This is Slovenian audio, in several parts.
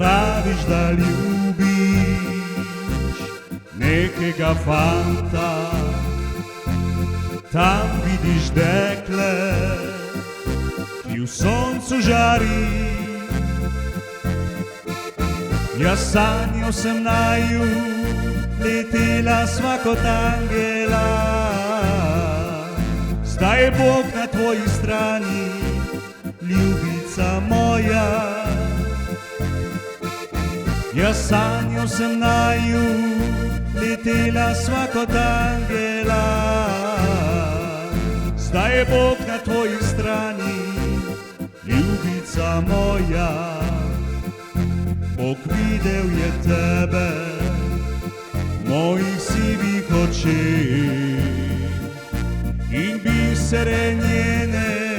praviš, da ljubiš nekega fanta, tam vidiš dekle, ki v soncu žari. Jaz sanjal sem naju, letela sva kot angela, zdaj je Bog na tvoji strani, ljubica moja. Jaz sanjal sem naju, letela sva kot angela, zdaj je Bog na tvoji strani, ljubica moja. Bog videl je tebe v mojih sivih očeh in bisere njene,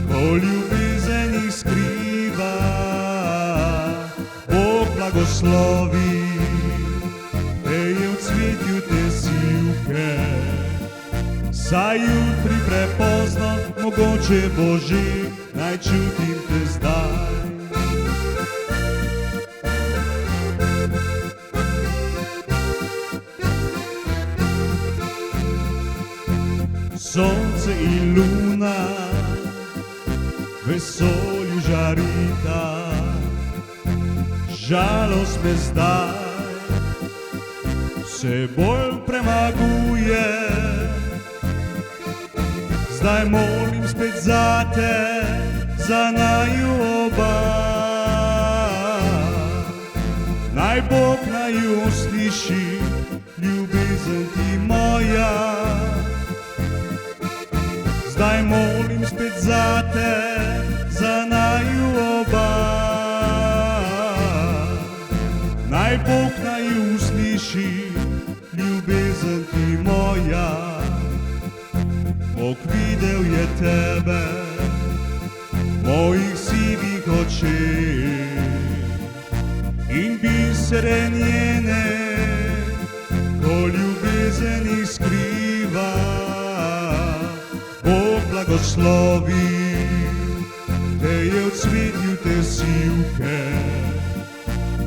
ko ljubezen jih skriva. Bog blagoslovi, te je v cvetju te sivke, saj jutri prepozno, mogoče bo že, naj čutim te zdaj. Sonce in luna v vesolju žarita, žalost me zdaj vse bolj premaguje. Zdaj molim spet zate, za naju oba, naj Bog naju sliši, ljubezen ti moja. Zdaj molim spet zate, za naju oba, naj Bog naju sliši, ljubezen ti moja. Bog videl je tebe v mojih sivih očeh in bisere njene, ko ljubezen jih skriva. Bog blagoslovi, te je v cvetju te sivke,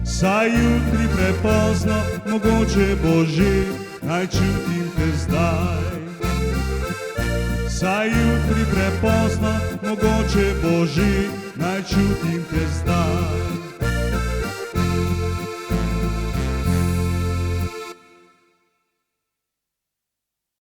saj jutri prepozno, mogoče bo že, naj čutim te zdaj. Saj jutri prepozno, mogoče bo že, naj čutim te zdaj.